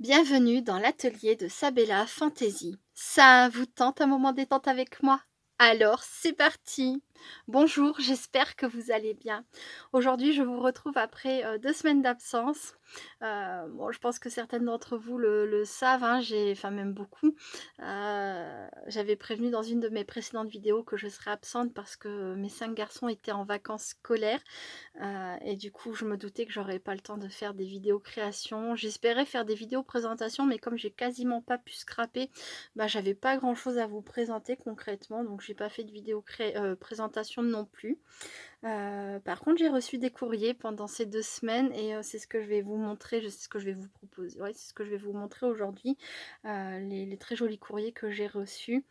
Bienvenue dans l'atelier de Sabella Fantasy. Ça vous tente un moment détente avec moi? Alors, c'est parti! Bonjour, j'espère que vous allez bien. Aujourd'hui, je vous retrouve après 2 semaines d'absence. Bon, je pense que certaines d'entre vous le savent, hein, enfin même beaucoup. J'avais prévenu dans une de mes précédentes vidéos que je serais absente parce que mes 5 garçons étaient en vacances scolaires. Et du coup, je me doutais que j'aurais pas le temps de faire des vidéos création. J'espérais faire des vidéos présentation, mais comme j'ai quasiment pas pu scraper, bah, j'avais pas grand chose à vous présenter concrètement, donc j'ai pas fait de vidéo présentation non plus. Par contre, j'ai reçu des courriers pendant ces 2 semaines et c'est ce que je vais vous montrer, c'est ce que je vais vous proposer. Ouais, c'est ce que je vais vous montrer aujourd'hui, les très jolis courriers que j'ai reçus.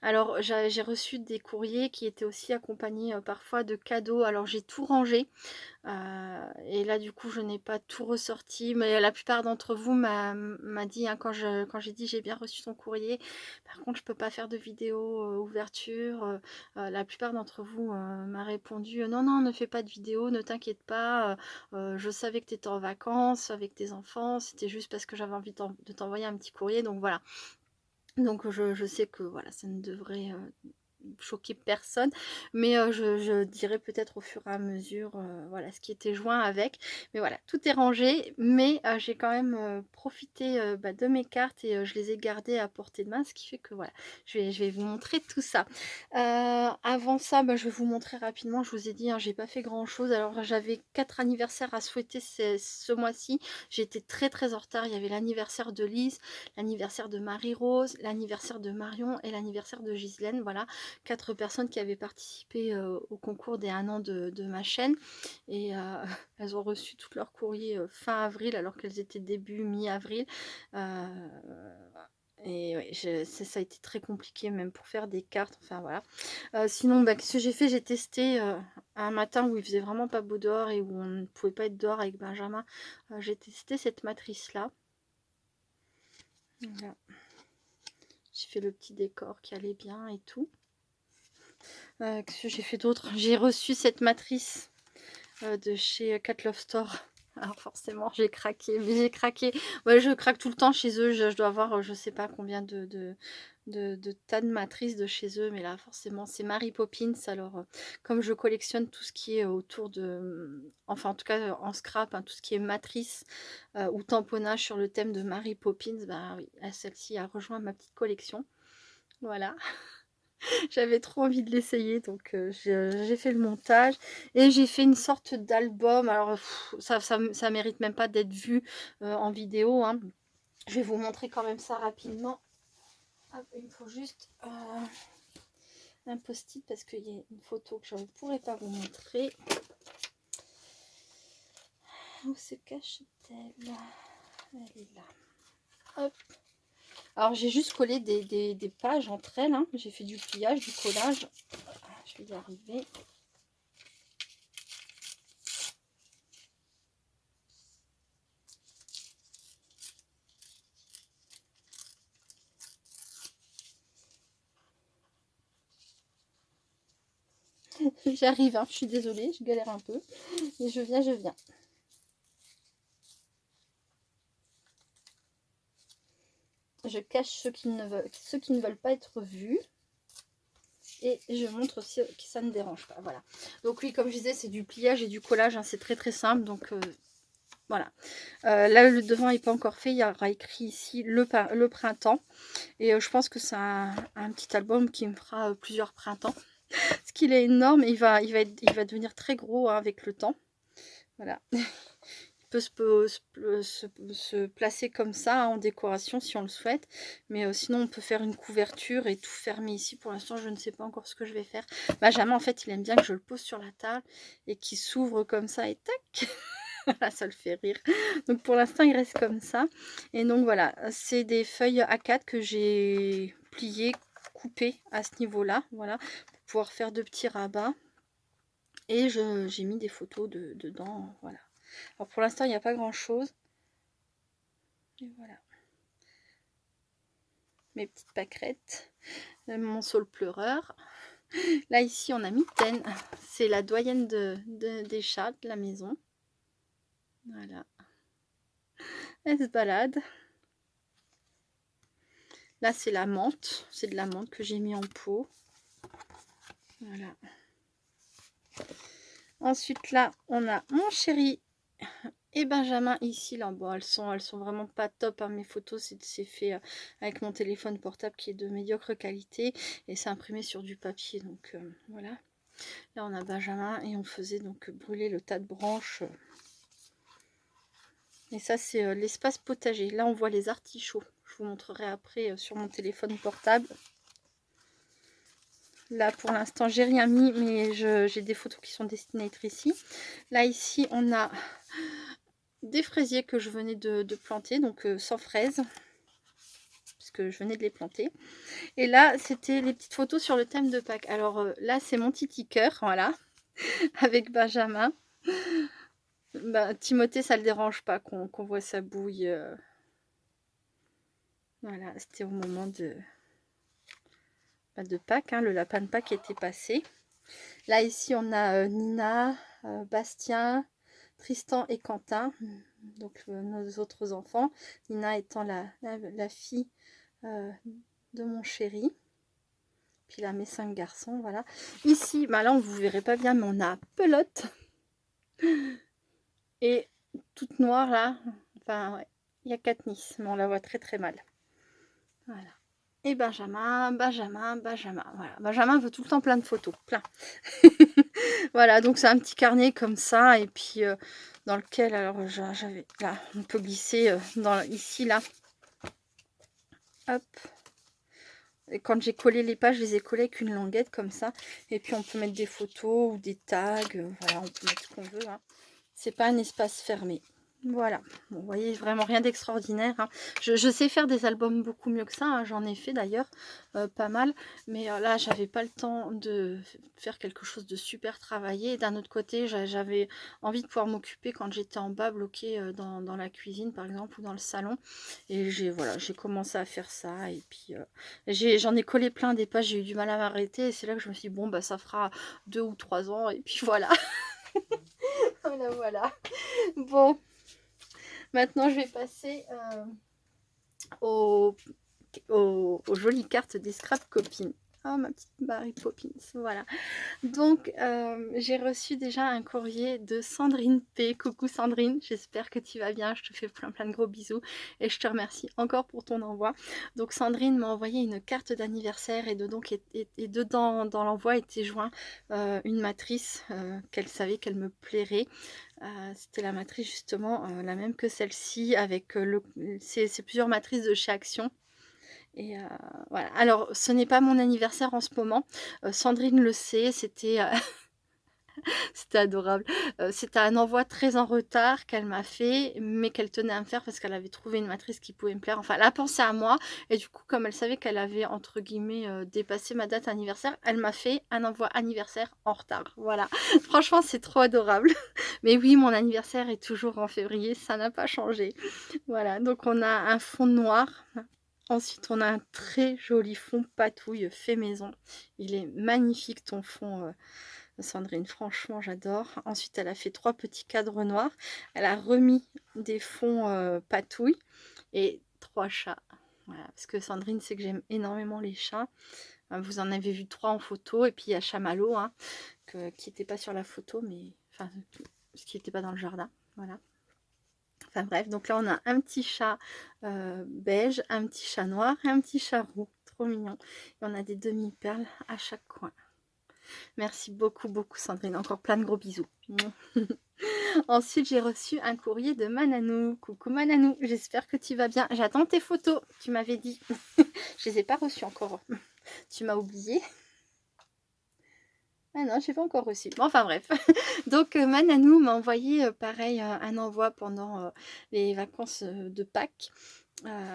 Alors, j'ai reçu des courriers qui étaient aussi accompagnés, parfois de cadeaux. Alors, j'ai tout rangé, et là, du coup, je n'ai pas tout ressorti, mais la plupart d'entre vous m'a dit, hein, quand j'ai dit: «J'ai bien reçu ton courrier, par contre, je peux pas faire de vidéo, ouverture», la plupart d'entre vous, m'a répondu: «Non, non, ne fais pas de vidéo, ne t'inquiète pas, je savais que tu étais en vacances avec tes enfants, c'était juste parce que j'avais envie de t'envoyer un petit courrier», donc voilà. Donc je sais que, voilà, ça ne devrait, choquer personne, mais je dirai peut-être au fur et à mesure, voilà, ce qui était joint avec. Mais voilà, tout est rangé, mais j'ai quand même, profité, bah, de mes cartes et je les ai gardées à portée de main, ce qui fait que voilà, je vais vous montrer tout ça. Avant ça, bah, je vais vous montrer rapidement, je vous ai dit, hein, j'ai pas fait grand chose. Alors j'avais 4 anniversaires à souhaiter ce mois-ci. J'étais très, très en retard. Il y avait l'anniversaire de Lise, l'anniversaire de Marie-Rose, l'anniversaire de Marion et l'anniversaire de Ghislaine, voilà. 4 personnes qui avaient participé au concours des 1 an de ma chaîne, et elles ont reçu tous leurs courriers fin avril alors qu'elles étaient début mi-avril. Euh, et ouais, ça a été très compliqué même pour faire des cartes, enfin voilà. Sinon, bah, qu'est-ce que j'ai fait? J'ai testé un matin où il faisait vraiment pas beau dehors et où on ne pouvait pas être dehors avec Benjamin. J'ai testé cette matrice là. Voilà. J'ai fait le petit décor qui allait bien et tout. Qu'est-ce que j'ai fait d'autre? J'ai reçu cette matrice de chez Cat Love Store. Alors forcément, j'ai craqué, mais j'ai craqué. Ouais, je craque tout le temps chez eux. Je dois avoir, je sais pas combien de tas de matrices de chez eux, mais là, forcément, c'est Mary Poppins. Alors, comme je collectionne tout ce qui est autour de, enfin, en tout cas, en scrap, hein, tout ce qui est matrice ou tamponnage sur le thème de Mary Poppins, bah oui, celle-ci a rejoint ma petite collection. Voilà. J'avais trop envie de l'essayer, donc j'ai fait le montage et j'ai fait une sorte d'album. Alors ça mérite même pas d'être vu en vidéo, hein. Je vais vous montrer quand même ça rapidement. Hop, il me faut juste un post-it parce qu'il y a une photo que je ne pourrais pas vous montrer. Où se cache-t-elle? Elle est là. Hop. Alors j'ai juste collé des pages entre elles, hein. J'ai fait du pliage, du collage. Je vais y arriver. J'arrive, hein, je suis désolée, je galère un peu. Mais je viens, je viens. Je cache ceux qui ne veulent pas être vus. Et je montre aussi que ça ne dérange pas. Voilà. Donc oui, comme je disais, c'est du pliage et du collage. Hein, c'est très très simple. Donc voilà. Là, le devant n'est pas encore fait. Il y aura écrit ici le printemps. Et je pense que c'est un petit album qui me fera plusieurs printemps. Parce qu'il est énorme. Et il va devenir très gros, hein, avec le temps. Voilà. Peut se placer comme ça, hein, en décoration si on le souhaite, mais sinon on peut faire une couverture et tout fermer ici. Pour l'instant je ne sais pas encore ce que je vais faire. Benjamin en fait il aime bien que je le pose sur la table et qu'il s'ouvre comme ça et tac. Ça le fait rire. Donc pour l'instant il reste comme ça, et donc voilà, c'est des feuilles A4 que j'ai pliées, coupées à ce niveau là, voilà, pour pouvoir faire de petits rabats, et j'ai mis des photos dedans, voilà. Alors pour l'instant, il n'y a pas grand chose. Et voilà. Mes petites pâquerettes. Mon saule pleureur. Là, ici, on a Mitaine. C'est la doyenne des chats de la maison. Voilà. Elle se balade. Là, c'est la menthe. C'est de la menthe que j'ai mis en pot. Voilà. Ensuite, là, on a mon chéri et Benjamin ici. Là, bon, elles sont vraiment pas top. Hein, mes photos, c'est fait avec mon téléphone portable qui est de médiocre qualité. Et c'est imprimé sur du papier. Donc, voilà. Là, on a Benjamin et on faisait donc brûler le tas de branches. Et ça, c'est l'espace potager. Là, on voit les artichauts. Je vous montrerai après sur mon téléphone portable. Là, pour l'instant, j'ai rien mis, mais j'ai des photos qui sont destinées à être ici. Là, ici, on a des fraisiers que je venais de planter, donc sans fraises, puisque je venais de les planter. Et là, c'était les petites photos sur le thème de Pâques. Alors là, c'est mon titi cœur, voilà, avec Benjamin. Bah, Timothée, ça le dérange pas qu'on voit sa bouille. Voilà, c'était au moment de Pâques, hein, le lapin de Pâques était passé. Là, ici, on a Nina, Bastien, Tristan et Quentin, donc nos autres enfants. Nina étant la fille de mon chéri. Puis là, mes 5 garçons, voilà. Ici, bah là, on ne vous verrez pas bien, mais on a Pelote. Et toute noire, là. Enfin, ouais. Il y a Katniss, mais on la voit très très mal. Voilà. Et Benjamin. Voilà. Benjamin veut tout le temps plein de photos. Plein. Voilà, donc c'est un petit carnet comme ça. Et puis, dans lequel, alors, j'avais... Là, on peut glisser ici, là. Hop. Et quand j'ai collé les pages, je les ai collées avec une languette comme ça. Et puis, on peut mettre des photos ou des tags. Voilà, on peut mettre ce qu'on veut. Hein. C'est pas un espace fermé. Voilà, bon, vous voyez, vraiment rien d'extraordinaire. Hein. Je sais faire des albums beaucoup mieux que ça, hein. J'en ai fait d'ailleurs, pas mal. Mais là, j'avais pas le temps de faire quelque chose de super travaillé. D'un autre côté, j'avais envie de pouvoir m'occuper quand j'étais en bas, bloquée dans la cuisine, par exemple, ou dans le salon. Et j'ai commencé à faire ça. Et puis, j'en ai collé plein des pages, j'ai eu du mal à m'arrêter. Et c'est là que je me suis dit, bon, bah, ça fera 2 ou 3 ans. Et puis voilà. Voilà. Bon, maintenant je vais passer aux jolies cartes des scrap copines. Oh, ma petite Mary Poppins, voilà. Donc, j'ai reçu déjà un courrier de Sandrine P. Coucou Sandrine, j'espère que tu vas bien. Je te fais plein de gros bisous et je te remercie encore pour ton envoi. Donc, Sandrine m'a envoyé une carte d'anniversaire et dedans, dans l'envoi, était joint une matrice qu'elle savait qu'elle me plairait. C'était la matrice justement, la même que celle-ci, avec c'est plusieurs matrices de chez Action. Et voilà. Alors, ce n'est pas mon anniversaire en ce moment. Sandrine le sait, c'était c'était adorable. C'était un envoi très en retard qu'elle m'a fait, mais qu'elle tenait à me faire parce qu'elle avait trouvé une matrice qui pouvait me plaire. Enfin, elle a pensé à moi. Et du coup, comme elle savait qu'elle avait, entre guillemets, dépassé ma date anniversaire, elle m'a fait un envoi anniversaire en retard. Voilà. Franchement, c'est trop adorable. Mais oui, mon anniversaire est toujours en février. Ça n'a pas changé. Voilà. Donc, on a un fond noir. Ensuite, on a un très joli fond patouille fait maison. Il est magnifique ton fond, Sandrine. Franchement, j'adore. Ensuite, elle a fait 3 petits cadres noirs. Elle a remis des fonds patouille et 3 chats. Voilà, parce que Sandrine sait que j'aime énormément les chats. Vous en avez vu 3 en photo. Et puis, il y a Chamallow, hein, qui n'était pas sur la photo, mais enfin, qui n'était pas dans le jardin. Voilà. Enfin bref, donc là on a un petit chat beige, un petit chat noir et un petit chat roux. Trop mignon. Et on a des demi-perles à chaque coin. Merci beaucoup, beaucoup Sandrine. Encore plein de gros bisous. Ensuite, j'ai reçu un courrier de Mananou. Coucou Mananou, j'espère que tu vas bien. J'attends tes photos, tu m'avais dit. Je les ai pas reçues encore. Tu m'as oublié. Ah non, je n'ai pas encore reçu. Bon, enfin bref. Donc Mananou m'a envoyé pareil un envoi pendant les vacances de Pâques.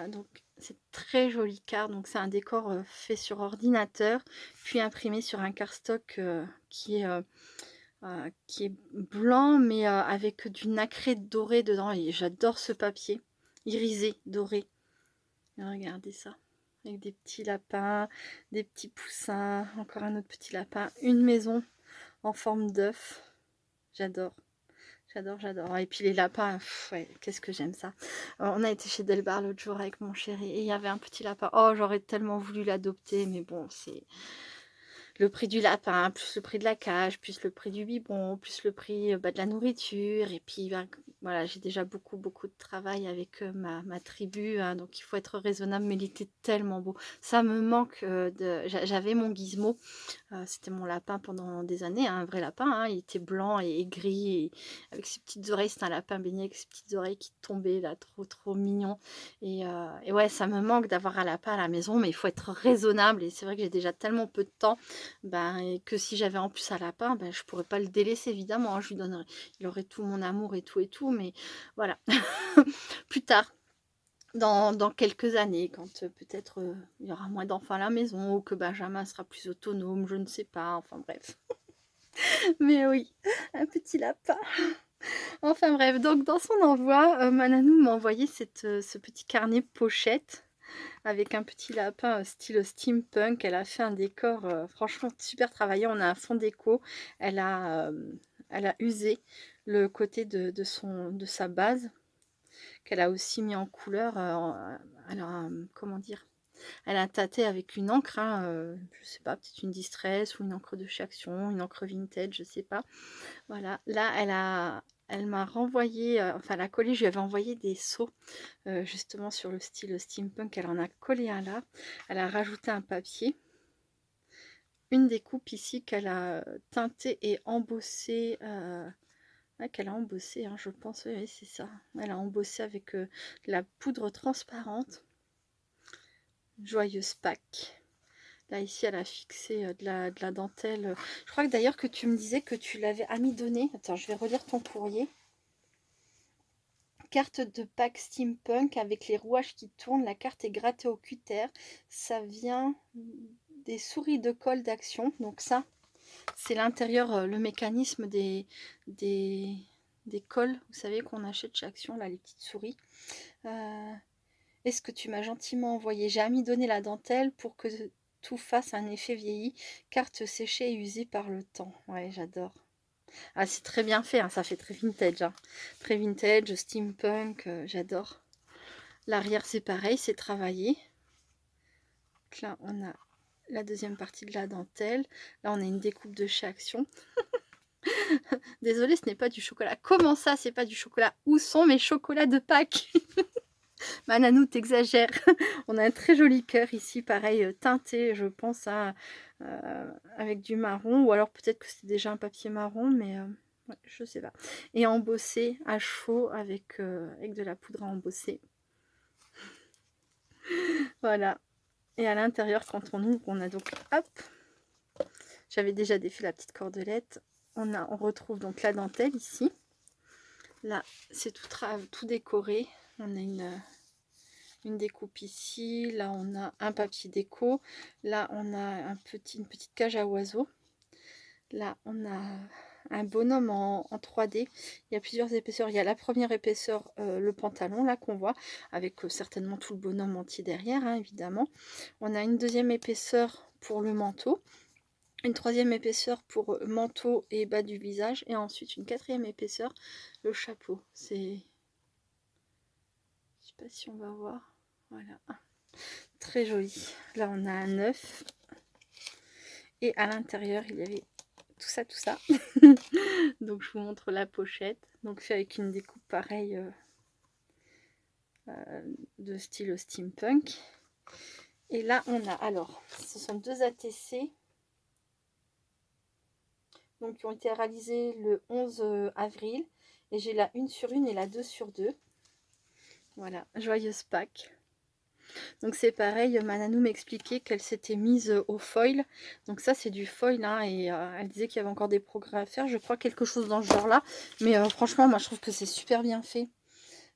Donc c'est très jolie carte. Donc c'est un décor fait sur ordinateur, puis imprimé sur un cardstock qui est blanc, mais avec du nacré doré dedans. Et j'adore ce papier irisé, doré. Regardez ça. Avec des petits lapins, des petits poussins, encore un autre petit lapin, une maison en forme d'œuf. J'adore. J'adore, j'adore. Et puis les lapins, ouais, qu'est-ce que j'aime ça. On a été chez Delbar l'autre jour avec mon chéri et il y avait un petit lapin. Oh, j'aurais tellement voulu l'adopter, mais bon, c'est le prix du lapin, plus le prix de la cage, plus le prix du biberon, plus le prix de la nourriture. Et puis voilà, j'ai déjà beaucoup de travail avec ma tribu, hein, donc il faut être raisonnable, mais il était tellement beau. Ça me manque j'avais mon gizmo, c'était mon lapin pendant des années, hein, un vrai lapin, hein, il était blanc et gris, et avec ses petites oreilles, c'était un lapin baigné avec ses petites oreilles qui tombaient là, trop mignon. Et ouais, ça me manque d'avoir un lapin à la maison, mais il faut être raisonnable, et c'est vrai que j'ai déjà tellement peu de temps, et que si j'avais en plus un lapin, je pourrais pas le délaisser évidemment, hein, je lui donnerais, il aurait tout mon amour et tout, mais voilà. Plus tard, dans quelques années, quand peut-être il y aura moins d'enfants à la maison, ou que Benjamin sera plus autonome, je ne sais pas, enfin bref. Mais oui, un petit lapin. Enfin bref, donc dans son envoi, Mananou m'a envoyé ce petit carnet pochette avec un petit lapin style steampunk. Elle a fait un décor franchement super travaillé. On a un fond déco. Elle a usé le côté de sa base, qu'elle a aussi mis en couleur. Alors, comment dire, elle a tâté avec une encre, hein, je sais pas, peut-être une Distress ou une encre de chez Action, une encre vintage, je sais pas. Voilà, là elle m'a renvoyé, enfin la collée, je lui avais envoyé des seaux justement sur le style steampunk. Elle en a collé un là, elle a rajouté un papier, une découpe ici qu'elle a teintée et embossée, qu'elle a embossé, hein, je pense, oui, c'est ça. Elle a embossé avec de la poudre transparente. Joyeuse Pâques. Là, ici, elle a fixé de la dentelle. Je crois que d'ailleurs que tu me disais que tu l'avais amidonné. Attends, je vais relire ton courrier. Carte de Pâques steampunk avec les rouages qui tournent. La carte est grattée au cutter. Ça vient des souris de colle d'Action. Donc ça, c'est l'intérieur, le mécanisme des cols. Vous savez qu'on achète chez Action, là, les petites souris. Est-ce que tu m'as gentiment envoyé? J'ai amidonné la dentelle pour que tout fasse un effet vieilli, carte séchée et usée par le temps. Ouais, j'adore. Ah, c'est très bien fait, hein, ça fait très vintage. Hein. Très vintage, steampunk, j'adore. L'arrière, c'est pareil, c'est travaillé. Donc là, on a la deuxième partie de la dentelle. Là, on a une découpe de chez Action. Désolée, ce n'est pas du chocolat. Comment ça, c'est pas du chocolat? Où sont mes chocolats de Pâques? Mananou, t'exagères. On a un très joli cœur ici, pareil, teinté, je pense, avec du marron. Ou alors peut-être que c'est déjà un papier marron, mais ouais, je sais pas. Et embossé à chaud avec de la poudre à embosser. Voilà. Et à l'intérieur, quand on ouvre, on a donc, hop, j'avais déjà défait la petite cordelette. On retrouve donc la dentelle ici. Là, c'est tout décoré. On a une découpe ici, là on a un papier déco, là on a une petite cage à oiseaux, là on a un bonhomme en 3D. Il y a plusieurs épaisseurs. Il y a la première épaisseur, le pantalon là qu'on voit, avec certainement tout le bonhomme entier derrière, hein, évidemment. On a une deuxième épaisseur pour le manteau, une troisième épaisseur pour manteau et bas du visage, et ensuite une quatrième épaisseur, le chapeau. C'est, je sais pas si on va voir, voilà, très joli. Là on a un œuf, et à l'intérieur il y avait tout ça. Donc je vous montre la pochette, donc fait avec une découpe pareille, de style steampunk. Et là on a, alors ce sont deux ATC donc qui ont été réalisés le 11 avril, et j'ai la 1/1 et la 2/2. Voilà, joyeuse Pâques. Donc c'est pareil, Mananou m'expliquait qu'elle s'était mise au foil. Donc ça c'est du foil, hein, et elle disait qu'il y avait encore des progrès à faire. Je crois quelque chose dans ce genre là. Mais franchement, moi je trouve que c'est super bien fait.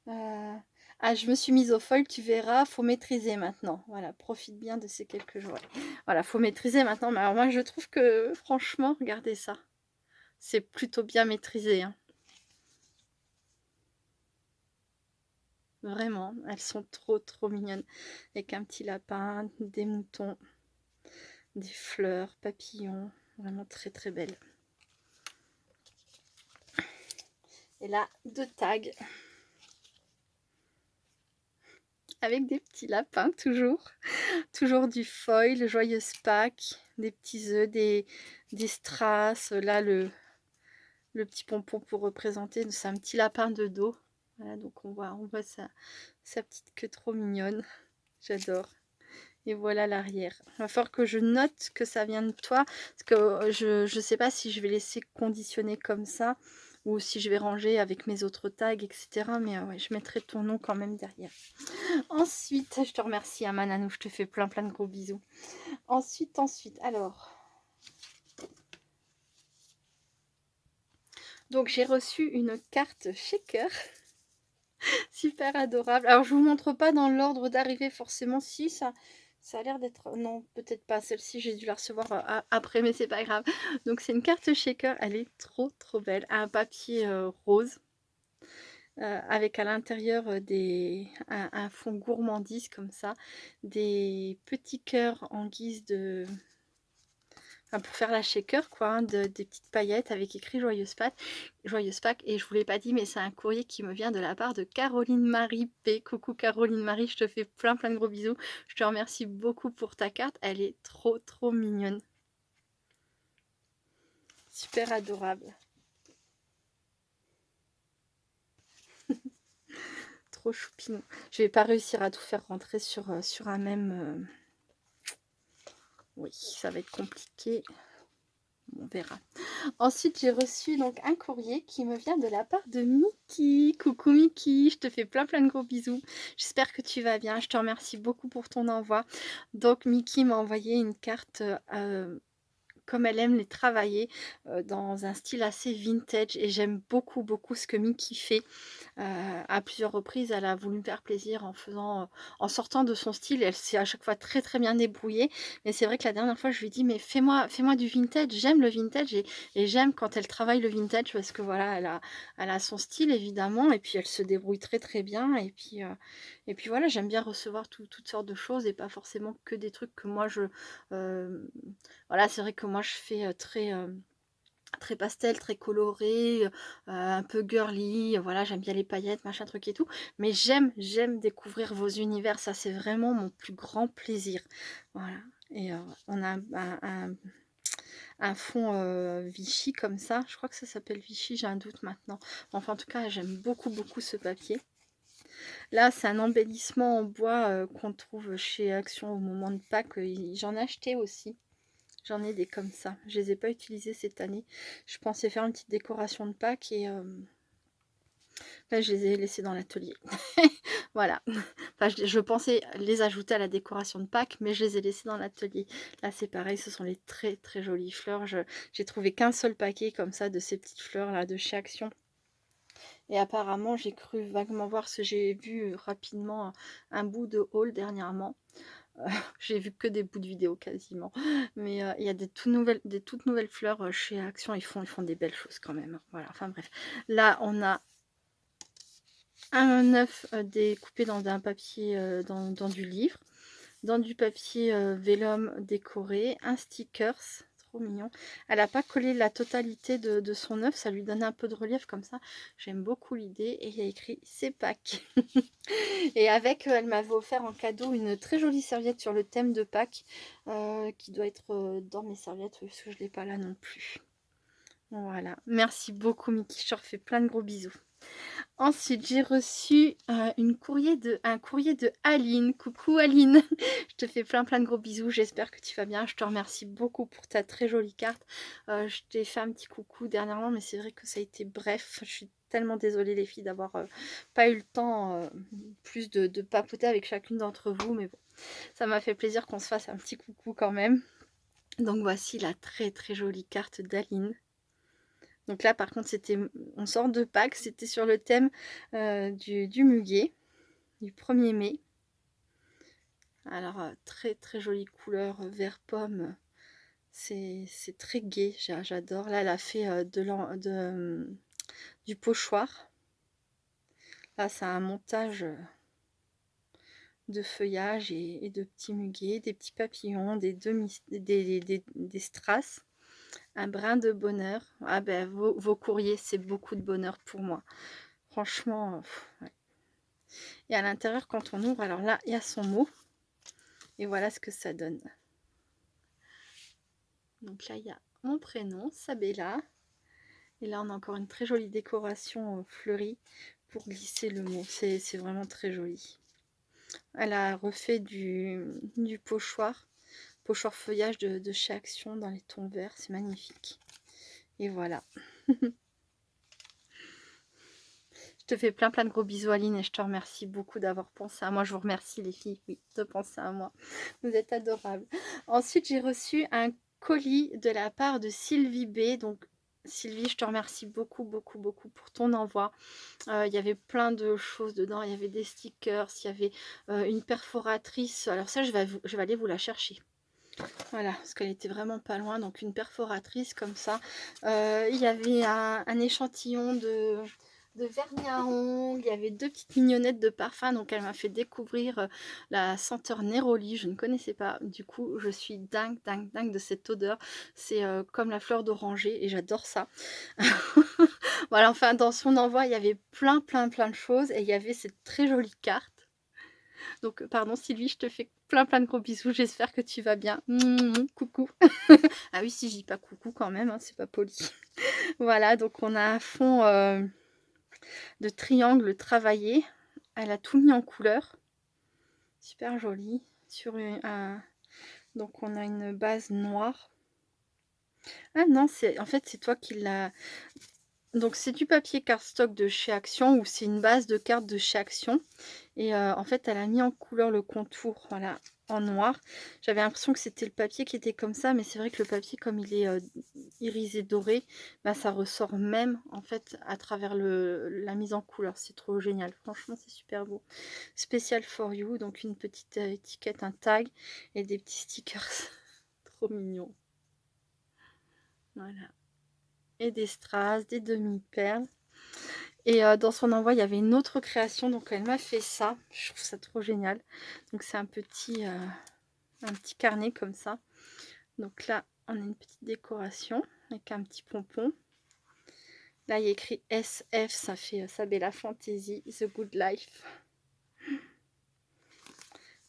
Ah, je me suis mise au foil, tu verras, faut maîtriser maintenant. Voilà, profite bien de ces quelques jours. Voilà, faut maîtriser maintenant. Mais alors moi je trouve que franchement, regardez ça. C'est plutôt bien maîtrisé, hein. Vraiment, elles sont trop mignonnes. Avec un petit lapin, des moutons, des fleurs, papillons. Vraiment très belles. Et là, 2 tags avec des petits lapins toujours. Toujours du foil, joyeuse Pâques, des petits œufs, des strass. Là, le petit pompon pour représenter, c'est un petit lapin de dos. Voilà, donc on voit sa petite queue trop mignonne. J'adore. Et voilà l'arrière. Il va falloir que je note que ça vient de toi. Parce que je ne sais pas si je vais laisser conditionner comme ça. Ou si je vais ranger avec mes autres tags, etc. Mais ouais, je mettrai ton nom quand même derrière. Ensuite, je te remercie, Amananou. Je te fais plein de gros bisous. Ensuite, alors. Donc, j'ai reçu une carte shaker. Super adorable. Alors, je vous montre pas dans l'ordre d'arrivée forcément. Si, ça a l'air d'être... Non, peut-être pas. Celle-ci, j'ai dû la recevoir après, mais c'est pas grave. Donc, c'est une carte shaker. Elle est trop belle. Un papier rose. Avec à l'intérieur un fond gourmandise comme ça. Des petits cœurs en guise de... Enfin, pour faire la shaker, quoi, hein, des petites paillettes avec écrit Joyeuse Pâques. Et je vous l'ai pas dit, mais c'est un courrier qui me vient de la part de Caroline Marie P. Coucou Caroline Marie, je te fais plein de gros bisous. Je te remercie beaucoup pour ta carte, elle est trop mignonne. Super adorable. Trop choupinou. Je vais pas réussir à tout faire rentrer sur un même... Oui, ça va être compliqué. On verra. Ensuite, j'ai reçu donc un courrier qui me vient de la part de Mickey. Coucou Mickey, je te fais plein de gros bisous. J'espère que tu vas bien. Je te remercie beaucoup pour ton envoi. Donc Mickey m'a envoyé une carte comme elle aime les travailler dans un style assez vintage, et j'aime beaucoup ce que Mickey fait. À plusieurs reprises, elle a voulu me faire plaisir en sortant de son style. Elle s'est à chaque fois très bien débrouillée. Mais c'est vrai que la dernière fois, je lui ai dit, mais fais-moi du vintage. J'aime le vintage, et j'aime quand elle travaille le vintage, parce que voilà, elle a son style évidemment, et puis elle se débrouille très bien. Et puis voilà, j'aime bien recevoir toutes sortes de choses, et pas forcément que des trucs que moi voilà, c'est vrai que moi je fais très pastel, très coloré, un peu girly, voilà, j'aime bien les paillettes, machin truc et tout, mais j'aime découvrir vos univers, ça c'est vraiment mon plus grand plaisir. Voilà, et on a un fond Vichy comme ça, je crois que ça s'appelle Vichy, j'ai un doute maintenant. Enfin, en tout cas, j'aime beaucoup ce papier. Là, c'est un embellissement en bois qu'on trouve chez Action au moment de Pâques, j'en ai acheté aussi. J'en ai des comme ça. Je les ai pas utilisés cette année. Je pensais faire une petite décoration de Pâques, et là, je les ai laissés dans l'atelier. Voilà. Enfin, je pensais les ajouter à la décoration de Pâques, mais je les ai laissés dans l'atelier. Là, c'est pareil, ce sont les très jolies fleurs. J'ai trouvé qu'un seul paquet comme ça de ces petites fleurs là de chez Action. Et apparemment, j'ai cru vaguement voir, ce j'ai vu rapidement un bout de haul dernièrement. J'ai vu que des bouts de vidéo quasiment, mais il y a des toutes nouvelles fleurs chez Action. Ils font des belles choses quand même. Voilà, enfin bref. Là, on a un œuf découpé dans un papier, dans du livre, dans du papier vélum décoré, un stickers. Trop mignon. Elle n'a pas collé la totalité de son œuf, ça lui donne un peu de relief comme ça. J'aime beaucoup l'idée. Et il y a écrit c'est Pâques. Et avec, elle m'avait offert en cadeau une très jolie serviette sur le thème de Pâques, qui doit être dans mes serviettes, parce que je ne l'ai pas là non plus. Voilà, merci beaucoup Mickey, je te refais plein de gros bisous. Ensuite, j'ai reçu un courrier de Aline. Coucou Aline, je te fais plein de gros bisous, j'espère que tu vas bien. Je te remercie beaucoup pour ta très jolie carte. Je t'ai fait un petit coucou dernièrement, mais c'est vrai que ça a été bref. Je suis tellement désolée les filles d'avoir pas eu le temps plus de papoter avec chacune d'entre vous, mais bon, ça m'a fait plaisir qu'on se fasse un petit coucou quand même. Donc voici la très jolie carte d'Aline. Donc là, par contre, on sort de Pâques, c'était sur le thème du muguet, du 1er mai. Alors, très jolie couleur, vert pomme. C'est très gai, j'adore. Là, elle a fait du pochoir. Là, c'est un montage de feuillage et de petits muguets, des petits papillons, des strass. Un brin de bonheur. Ah ben, vos courriers, c'est beaucoup de bonheur pour moi. Franchement, ouais. Et à l'intérieur, quand on ouvre, alors là, il y a son mot. Et voilà ce que ça donne. Donc là, il y a mon prénom, Sabella. Et là, on a encore une très jolie décoration fleurie pour glisser le mot. C'est vraiment très joli. Elle a refait du pochoir feuillage de chez Action dans les tons verts. C'est magnifique. Et voilà. Je te fais plein de gros bisous, Aline, et je te remercie beaucoup d'avoir pensé à moi. Je vous remercie, les filles, oui, de penser à moi. Vous êtes adorables. Ensuite, j'ai reçu un colis de la part de Sylvie B. Donc, Sylvie, je te remercie beaucoup, beaucoup, beaucoup pour ton envoi. Il y avait plein de choses dedans. Il y avait des stickers, il y avait une perforatrice. Alors ça, je vais aller vous la chercher. Voilà, parce qu'elle était vraiment pas loin. Donc, une perforatrice comme ça. Il y avait un échantillon de vernis à ongles, il y avait 2 petites mignonnettes de parfum, donc elle m'a fait découvrir la senteur Neroli, je ne connaissais pas, du coup je suis dingue de cette odeur, c'est comme la fleur d'oranger et j'adore ça. Voilà, enfin dans son envoi il y avait plein de choses et il y avait cette très jolie carte. Donc pardon Sylvie, je te fais plein de gros bisous, j'espère que tu vas bien. Coucou. Ah oui, si je dis pas coucou quand même, hein, c'est pas poli. Voilà, donc on a un fond de triangle travaillé. Elle a tout mis en couleur. Super joli. Sur donc on a une base noire. Ah non, en fait c'est toi qui l'as. Donc c'est du papier cardstock de chez Action ou c'est une base de carte de chez Action. Et en fait elle a mis en couleur le contour, voilà, en noir. J'avais l'impression que c'était le papier qui était comme ça, mais c'est vrai que le papier comme il est irisé doré, bah, ça ressort même en fait à travers la mise en couleur. C'est trop génial, franchement c'est super beau. Special for you, donc une petite étiquette, un tag et des petits stickers. Trop mignon. Voilà. Et des strass, des demi-perles. Et dans son envoi, il y avait une autre création, donc elle m'a fait ça. Je trouve ça trop génial. Donc c'est un petit carnet comme ça. Donc là, on a une petite décoration avec un petit pompon. Là, il y a écrit SF, ça fait Sabella Fantasy, The Good Life.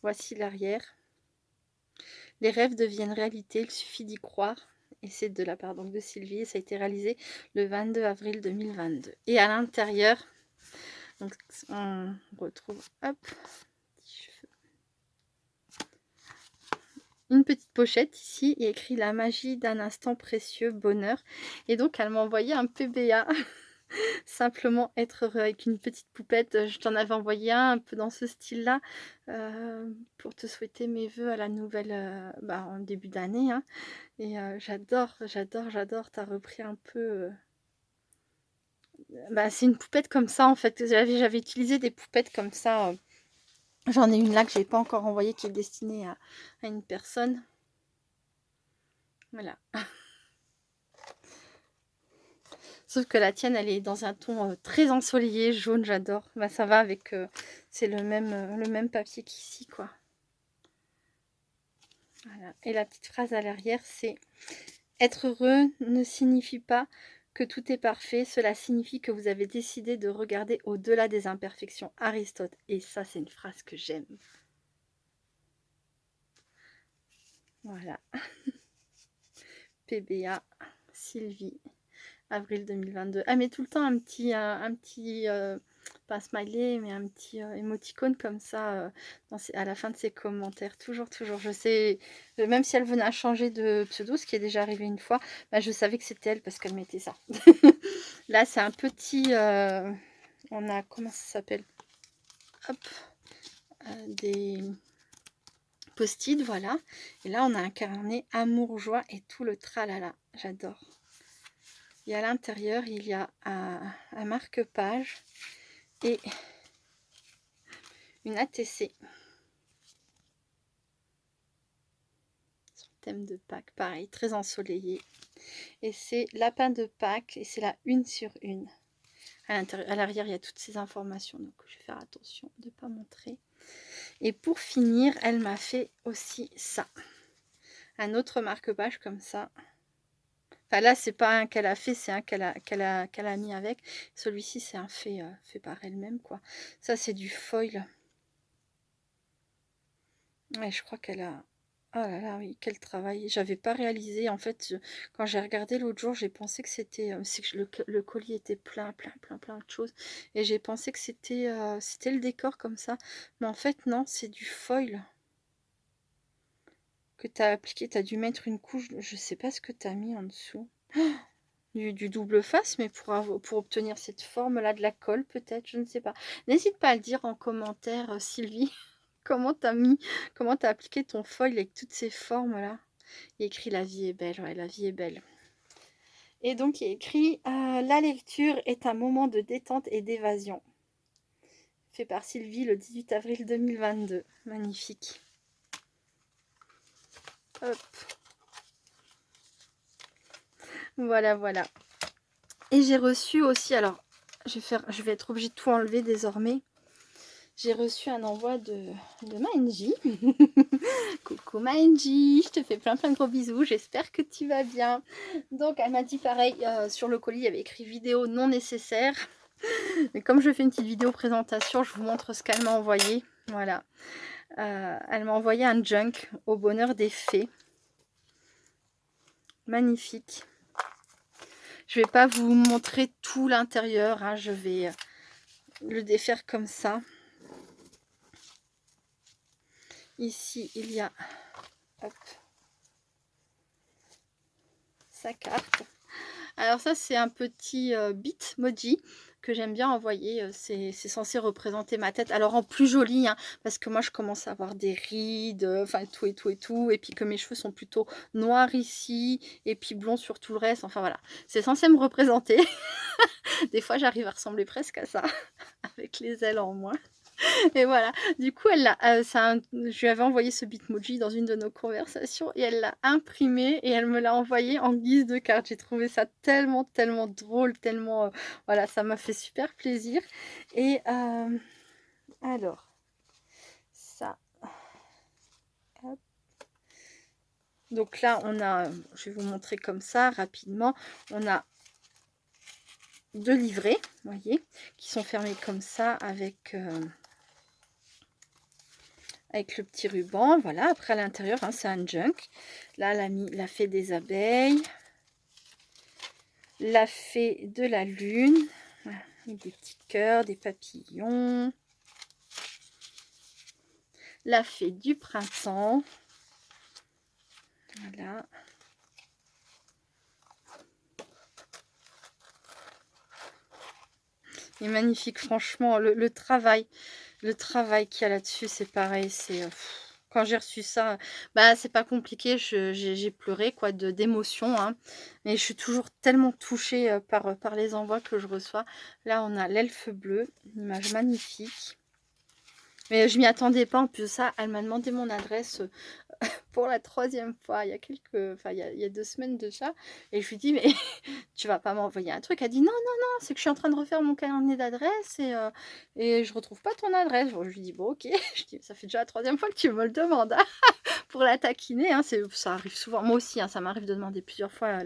Voici l'arrière. Les rêves deviennent réalité, il suffit d'y croire. Et c'est de la part donc de Sylvie. Et ça a été réalisé le 22 avril 2022. Et à l'intérieur, donc on retrouve une petite pochette ici et écrit la magie d'un instant précieux, bonheur. Et donc elle m'a envoyé un PBA. Simplement être heureux avec une petite poupette. Je t'en avais envoyé un peu dans ce style-là pour te souhaiter mes voeux à la nouvelle, en début d'année. Hein. Et j'adore. T'as repris un peu. C'est une poupette comme ça en fait. J'avais utilisé des poupettes comme ça. J'en ai une là que j'ai pas encore envoyée qui est destinée à une personne. Voilà. Sauf que la tienne, elle est dans un ton très ensoleillé, jaune, j'adore. Bah, ça va avec... c'est le même papier qu'ici, quoi. Voilà. Et la petite phrase à l'arrière, c'est « Être heureux ne signifie pas que tout est parfait. Cela signifie que vous avez décidé de regarder au-delà des imperfections. » Aristote. Et ça, c'est une phrase que j'aime. Voilà. PBA, Sylvie. Avril 2022. Elle met tout le temps un petit pas un smiley, mais un petit émoticône comme ça à la fin de ses commentaires. Toujours. Je sais, même si elle venait à changer de pseudo, ce qui est déjà arrivé une fois, bah, je savais que c'était elle parce qu'elle mettait ça. Là, c'est un petit... on a... Comment ça s'appelle? Hop. Des post-it, voilà. Et là, on a un carnet amour, joie et tout le tralala. J'adore. Et à l'intérieur, il y a un marque-page et une ATC. Sur le thème de Pâques, pareil, très ensoleillé. Et c'est lapin de Pâques et c'est la 1/1. À l'arrière, il y a toutes ces informations, donc je vais faire attention de ne pas montrer. Et pour finir, elle m'a fait aussi ça. Un autre marque-page comme ça. Enfin là, c'est pas un qu'elle a fait, c'est un qu'elle a mis avec. Celui-ci, c'est un fait par elle-même, quoi. Ça, c'est du foil. Ouais, je crois qu'elle a... Oh là là, oui, quel travail. J'avais pas réalisé. En fait, quand j'ai regardé l'autre jour, j'ai pensé que c'était... c'est que le colis était plein de choses. Et j'ai pensé que c'était le décor comme ça. Mais en fait, non, c'est du foil que tu as appliqué. Tu as dû mettre une couche. Je sais pas ce que tu as mis en dessous. Du double face, mais pour obtenir cette forme-là de la colle, peut-être, je ne sais pas. N'hésite pas à le dire en commentaire, Sylvie. Comment t'as appliqué ton foil avec toutes ces formes-là? Il y a écrit la vie est belle, ouais, la vie est belle. Et donc il y a écrit la lecture est un moment de détente et d'évasion. Fait par Sylvie le 18 avril 2022. Magnifique. Hop. Voilà, voilà. Et j'ai reçu aussi, alors je vais être obligée de tout enlever désormais. J'ai reçu un envoi de Maënji. Coucou Maënji, je te fais plein de gros bisous, j'espère que tu vas bien. Donc elle m'a dit pareil, sur le colis il y avait écrit vidéo non nécessaire. Mais comme je fais une petite vidéo présentation, je vous montre ce qu'elle m'a envoyé. Voilà. Elle m'a envoyé un junk au bonheur des fées. Magnifique. Je vais pas vous montrer tout l'intérieur, hein, je vais le défaire comme ça. Ici, il y a hop, sa carte. Alors ça, c'est un petit Bitmoji que j'aime bien envoyer. C'est censé représenter ma tête. Alors en plus joli, hein, parce que moi, je commence à avoir des rides, enfin tout et tout et tout. Et puis que mes cheveux sont plutôt noirs ici, et puis blonds sur tout le reste. Enfin voilà, c'est censé me représenter. Des fois, j'arrive à ressembler presque à ça, avec les ailes en moins. Et voilà, du coup, je lui avais envoyé ce Bitmoji dans une de nos conversations et elle l'a imprimé et elle me l'a envoyé en guise de carte. J'ai trouvé ça tellement drôle, tellement... voilà, ça m'a fait super plaisir. Et alors, ça... Hop. Donc là, on a, je vais vous montrer comme ça rapidement, on a 2 livrets, vous voyez, qui sont fermés comme ça avec... avec le petit ruban, voilà. Après à l'intérieur, hein, c'est un junk. Là, elle a mis la fée des abeilles, la fée de la lune, voilà, avec des petits cœurs, des papillons, la fée du printemps, voilà. Et magnifique, franchement, le travail qu'il y a là-dessus, c'est pareil, c'est... quand j'ai reçu ça, bah c'est pas compliqué, j'ai pleuré quoi d'émotion, hein. Mais je suis toujours tellement touchée par les envois que je reçois. Là on a l'elfe bleu, une image magnifique. Mais je m'y attendais pas, en plus de ça, elle m'a demandé mon adresse pour la 3e fois, il y a enfin il y a 2 semaines de ça. Et je lui dis mais tu vas pas m'envoyer un truc? Elle dit non, c'est que je suis en train de refaire mon calendrier d'adresse et je retrouve pas ton adresse. Bon, je lui dis bon ok, je dis ça fait déjà la 3e fois que tu me le demandes, hein, pour la taquiner, hein, ça arrive souvent, moi aussi, hein, ça m'arrive de demander plusieurs fois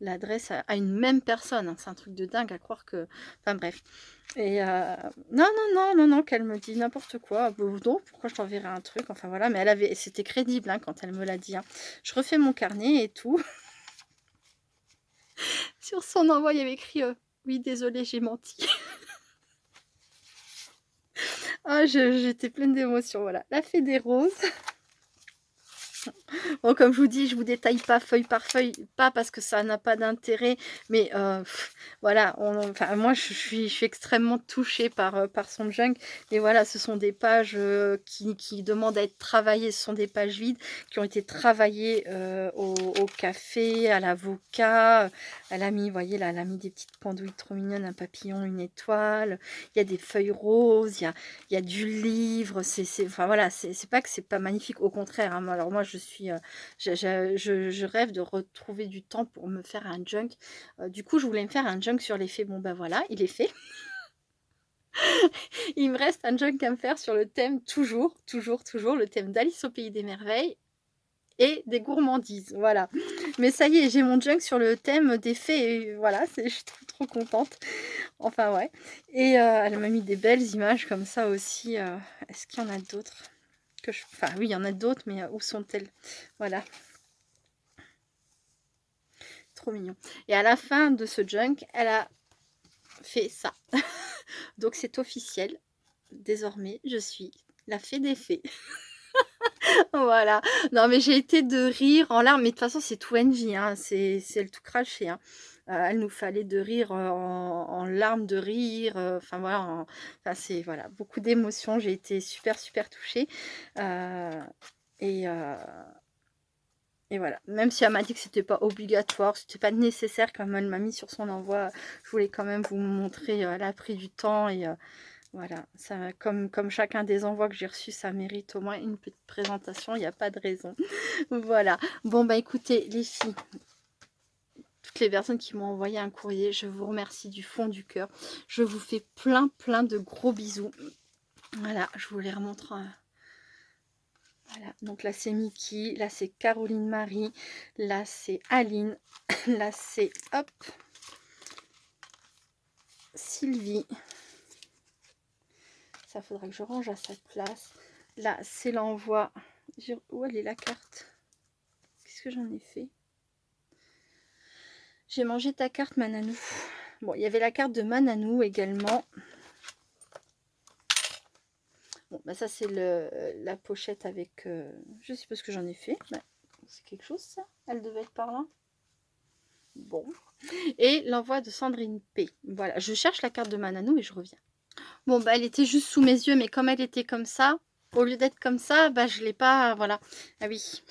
l'adresse à une même personne, hein, c'est un truc de dingue à croire que, enfin bref. Et non, qu'elle me dit n'importe quoi. Non, pourquoi je t'enverrai un truc? Enfin voilà, mais c'était crédible, hein, quand elle me l'a dit, hein. Je refais mon carnet et tout. Sur son envoi, il y avait écrit oui, désolée, j'ai menti. Ah, j'étais pleine d'émotions. Voilà, la fée des roses. Bon, comme je vous dis, je vous détaille pas feuille par feuille, pas parce que ça n'a pas d'intérêt, mais voilà, enfin, moi je suis extrêmement touchée par son junk. Et voilà, ce sont des pages qui demandent à être travaillées, ce sont des pages vides qui ont été travaillées au café, à l'avocat. Elle a mis, vous voyez là, elle a mis des petites pendouilles trop mignonnes, un papillon, une étoile. Il y a des feuilles roses, il y a du livre. Enfin voilà, c'est pas que c'est pas magnifique, au contraire, hein. Alors moi je suis... je rêve de retrouver du temps pour me faire un junk. Du coup, je voulais me faire un junk sur les fées. Bon, ben voilà, il est fait. Il me reste un junk à me faire sur le thème toujours, le thème d'Alice au Pays des Merveilles. et des gourmandises, voilà. Mais ça y est, j'ai mon junk sur le thème des fées et voilà, je suis trop contente. Enfin ouais. Et elle m'a mis des belles images comme ça aussi. Est-ce qu'il y en a d'autres que je... Enfin oui, il y en a d'autres, mais où sont-elles? Voilà. Trop mignon. Et à la fin de ce junk, elle a fait ça. Donc c'est officiel. Désormais, je suis la fée des fées. Voilà. Non, mais j'ai été de rire en larmes. Mais de toute façon, c'est tout NJ, hein. C'est le tout craché, hein. Elle nous fallait de rire en larmes de rire. Enfin voilà. Enfin, c'est voilà, beaucoup d'émotions. J'ai été super, super touchée. Et, euh, et voilà. Même si elle m'a dit que c'était pas obligatoire, c'était pas nécessaire, comme elle m'a mis sur son envoi, je voulais quand même vous montrer. Elle a pris du temps et voilà, ça, comme chacun des envois que j'ai reçus, ça mérite au moins une petite présentation, il n'y a pas de raison. Voilà, bon bah écoutez les filles, toutes les personnes qui m'ont envoyé un courrier, je vous remercie du fond du cœur. Je vous fais plein de gros bisous. Voilà, je vous les remontre. Voilà, donc là c'est Mickey, là c'est Caroline Marie, là c'est Aline, là c'est hop, Sylvie. Ça faudra que je range à sa place. Là, c'est l'envoi. Où elle est la carte? Qu'est-ce que j'en ai fait? J'ai mangé ta carte, Mananou. Bon, il y avait la carte de Mananou également. Bon, bah ça, c'est la pochette avec... je sais pas ce que j'en ai fait. Bah, c'est quelque chose, ça. Elle devait être par là. Bon. Et l'envoi de Sandrine P. Voilà, je cherche la carte de Mananou et je reviens. Bon, bah, elle était juste sous mes yeux, mais comme elle était comme ça, au lieu d'être comme ça, bah, je l'ai pas... Voilà. Ah oui.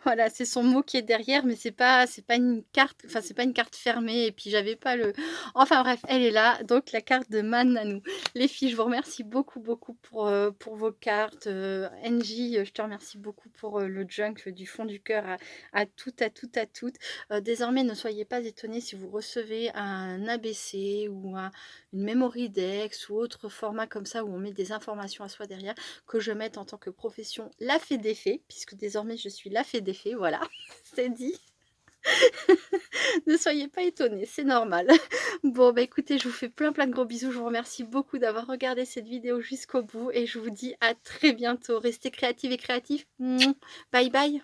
Voilà, c'est son mot qui est derrière, mais c'est pas une carte, enfin c'est pas une carte fermée. Et puis j'avais pas le... Enfin bref, elle est là, donc la carte de Mananou. Les filles, je vous remercie beaucoup pour vos cartes. NJ, je te remercie beaucoup pour le junk du fond du cœur à toutes. Désormais, ne soyez pas étonnés si vous recevez un ABC ou une memory dex ou autre format comme ça où on met des informations à soi derrière, que je mette en tant que profession la fée des fées, puisque désormais je suis la fée des fées, voilà, c'est dit. Ne soyez pas étonnés, c'est normal. Bon, bah écoutez, je vous fais plein de gros bisous. Je vous remercie beaucoup d'avoir regardé cette vidéo jusqu'au bout et je vous dis à très bientôt. Restez créatives et créatifs. Bye bye.